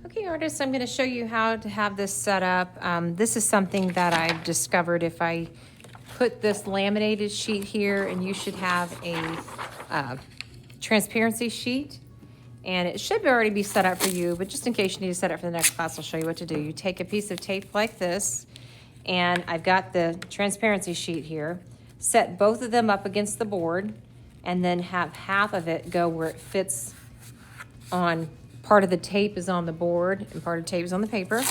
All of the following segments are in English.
Okay, artists, I'm going to show you how to have this set up. This is something that I've discovered. If I put this laminated sheet here, and you should have a transparency sheet, and it should already be set up for you, but just in case you need to set it for the next class, I'll show you what to do. You take a piece of tape like this, and I've got the transparency sheet here. Set both of them up against the board, and then have half of it go where it fits on. Part of the tape is on the board and part of the tape is on the paper.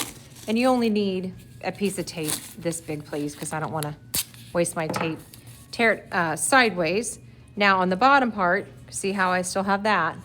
And you only need a piece of tape this big, please, because I don't want to waste my tape. Tear it sideways. Now on the bottom part, see how I still have that?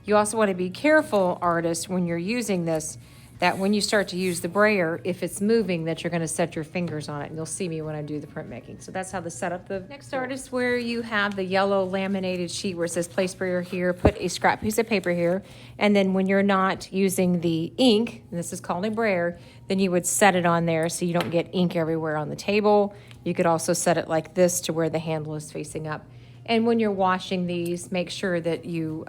You also want to be careful, artists, when you're using this, that when you start to use the brayer, if it's moving, that you're going to set your fingers on it. And you'll see me when I do the printmaking. So that's how to set up the next artist, where you have the yellow laminated sheet where it says place brayer here, put a scrap piece of paper here. And then when you're not using the ink, and this is called a brayer, then you would set it on there so you don't get ink everywhere on the table. You could also set it like this to where the handle is facing up. And when you're washing these, make sure that you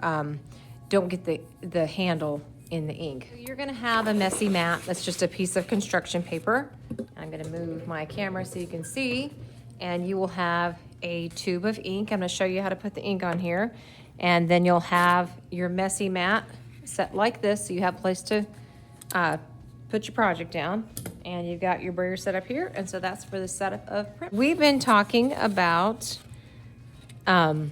don't get the handle in the ink. You're gonna have a messy mat. That's just a piece of construction paper. I'm gonna move my camera so you can see. And you will have a tube of ink. I'm gonna show you how to put the ink on here. And then you'll have your messy mat set like this, so you have a place to put your project down. And you've got your brayer set up here. And so that's for the setup of print. We've been talking about Andy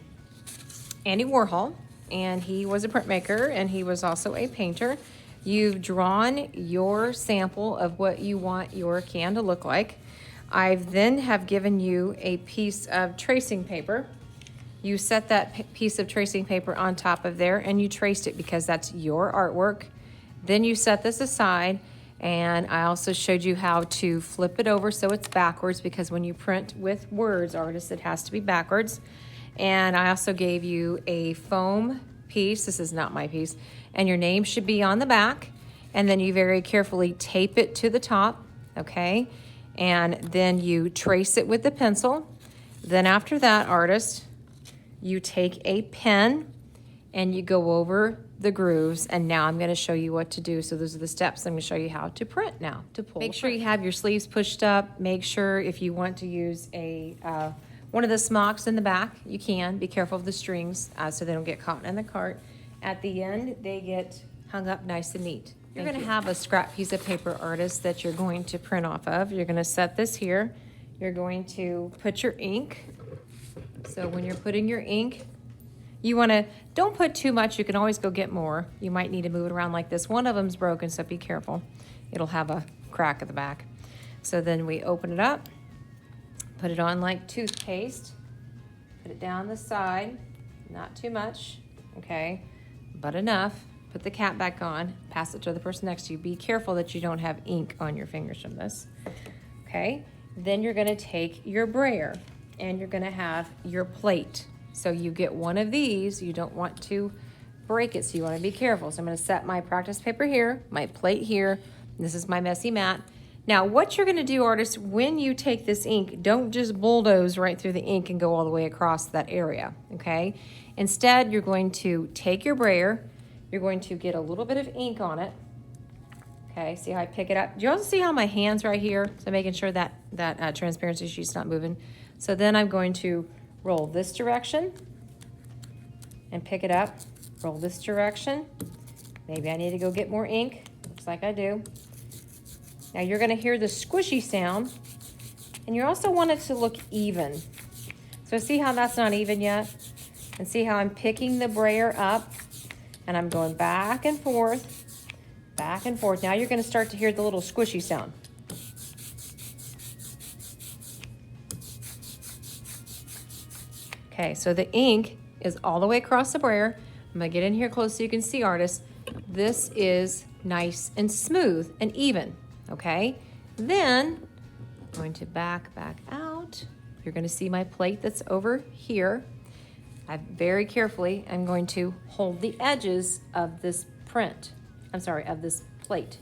Warhol. And he was a printmaker, and he was also a painter. You've drawn your sample of what you want your can to look like. I've then have given you a piece of tracing paper. You set that piece of tracing paper on top of there, and you traced it because that's your artwork. Then you set this aside, and I also showed you how to flip it over so it's backwards, because when you print with words, artists, it has to be backwards. And I also gave you a foam piece. This is not my piece. And your name should be on the back. And then you very carefully tape it to the top, okay? And then you trace it with the pencil. Then after that, artist, you take a pen and you go over the grooves. And now I'm gonna show you what to do. So those are the steps. I'm gonna show you how to print now, to pull. Make sure you have your sleeves pushed up. Make sure if you want to use one of the smocks in the back, you can. Be careful of the strings so they don't get caught in the cart. At the end, they get hung up nice and neat. You're gonna have a scrap piece of paper, artist, that you're going to print off of. You're gonna set this here. You're going to put your ink. So when you're putting your ink, don't put too much. You can always go get more. You might need to move it around like this. One of them's broken, so be careful. It'll have a crack at the back. So then we open it up. Put it on like toothpaste. Put it down the side. Not too much, okay? But enough. Put the cap back on. Pass it to the person next to you. Be careful that you don't have ink on your fingers from this, okay? Then you're gonna take your brayer and you're gonna have your plate. So you get one of these. You don't want to break it, so you wanna be careful. So I'm gonna set my practice paper here, my plate here. This is my messy mat. Now, what you're gonna do, artists, when you take this ink, don't just bulldoze right through the ink and go all the way across that area, okay? Instead, you're going to take your brayer, you're going to get a little bit of ink on it, okay? See how I pick it up? Do you also see how my hand's right here? So making sure that transparency sheet's not moving. So then I'm going to roll this direction and pick it up, roll this direction. Maybe I need to go get more ink, looks like I do. Now you're gonna hear the squishy sound, and you also want it to look even. So see how that's not even yet? And see how I'm picking the brayer up, and I'm going back and forth, back and forth. Now you're gonna start to hear the little squishy sound. Okay, so the ink is all the way across the brayer. I'm gonna get in here close so you can see, artists. This is nice and smooth and even. Okay, then I'm going to back out. You're going to see my plate that's over here. I very carefully am going to hold the edges of this of this plate.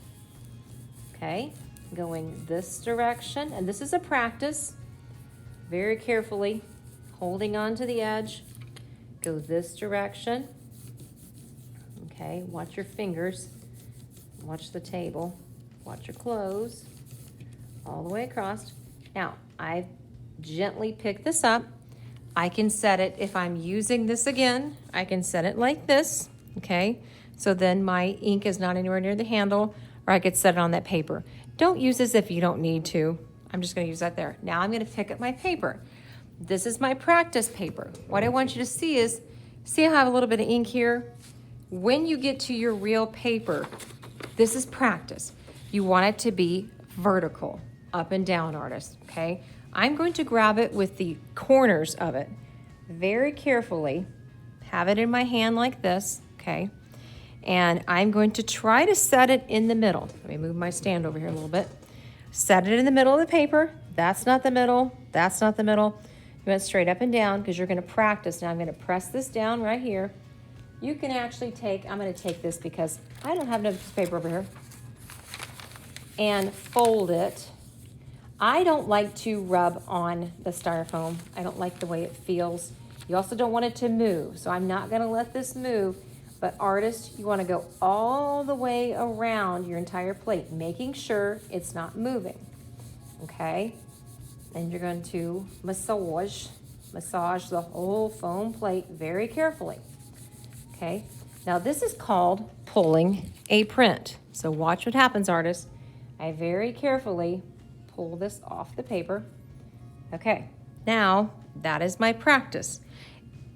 Okay, going this direction, and this is a practice. Very carefully holding on to the edge. Go this direction. Okay, watch your fingers. Watch the table. Watch your clothes. All the way across. Now, I gently pick this up. I can set it, if I'm using this again, I can set it like this, okay? So then my ink is not anywhere near the handle, or I could set it on that paper. Don't use this if you don't need to. I'm just gonna use that there. Now I'm gonna pick up my paper. This is my practice paper. What I want you to see is, see how I have a little bit of ink here? When you get to your real paper, this is practice. You want it to be vertical, up and down, artist, okay? I'm going to grab it with the corners of it very carefully, have it in my hand like this, okay? And I'm going to try to set it in the middle. Let me move my stand over here a little bit. Set it in the middle of the paper. That's not the middle, that's not the middle. You went straight up and down because you're gonna practice. Now I'm gonna press this down right here. You can actually take, I'm gonna take this because I don't have enough paper over here, and fold it. I don't like to rub on the styrofoam. I don't like the way it feels. You also don't want it to move, so I'm not gonna let this move. But artist, you wanna go all the way around your entire plate, making sure it's not moving, okay? And you're going to massage the whole foam plate very carefully, okay? Now this is called pulling a print. So watch what happens, artists. I very carefully pull this off the paper. Okay, now that is my practice.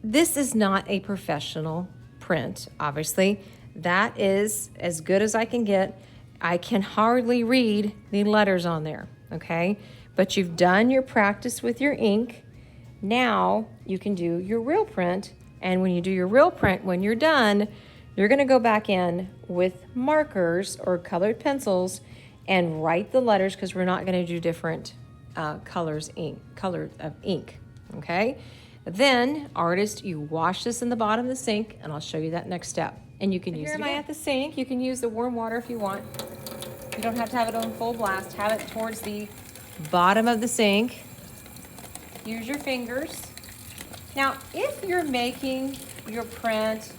This is not a professional print, obviously. That is as good as I can get. I can hardly read the letters on there, okay? But you've done your practice with your ink. Now you can do your real print. And when you do your real print, when you're done, you're gonna go back in with markers or colored pencils and write the letters, because we're not gonna do different color of ink, okay? Then, artist, you wash this in the bottom of the sink, and I'll show you that next step. And you can use it again. Here am I at the sink. You can use the warm water if you want. You don't have to have it on full blast. Have it towards the bottom of the sink. Use your fingers. Now, if you're making your print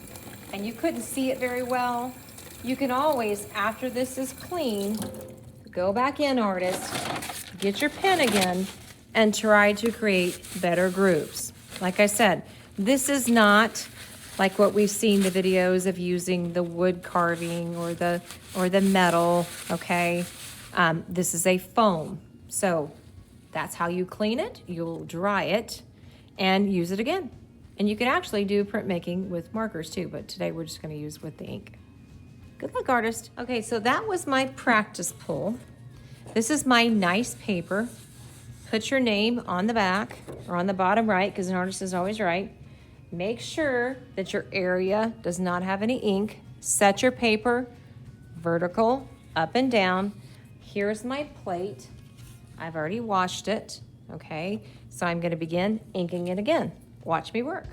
and you couldn't see it very well, you can always, after this is clean, go back in, artist, get your pen again, and try to create better grooves. Like I said, this is not like what we've seen the videos of using the wood carving or the metal, okay? This is a foam. So that's how you clean it. You'll dry it and use it again. And you can actually do printmaking with markers too, but today we're just gonna use with the ink. Good luck, artist. Okay, so that was my practice pull. This is my nice paper. Put your name on the back or on the bottom right, because an artist is always right. Make sure that your area does not have any ink. Set your paper vertical, up and down. Here's my plate. I've already washed it, okay? So I'm gonna begin inking it again. Watch me work.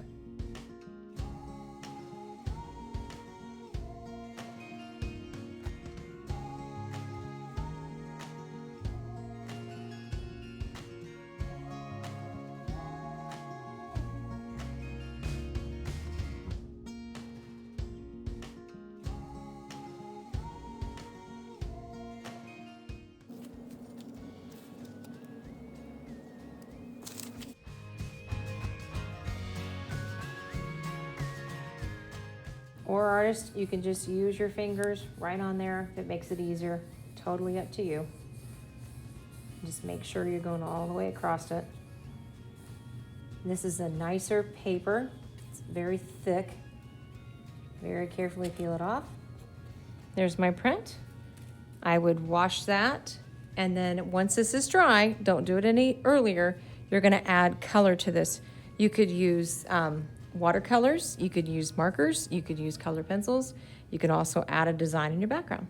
Or artist, you can just use your fingers right on there if it makes it easier. Totally up to you. Just make sure you're going all the way across it. This is a nicer paper. It's very thick. Very carefully peel it off. There's my print. I would wash that, and then once this is dry, don't do it any earlier, you're gonna add color to this. You could use watercolors, you could use markers, you could use color pencils. You can also add a design in your background.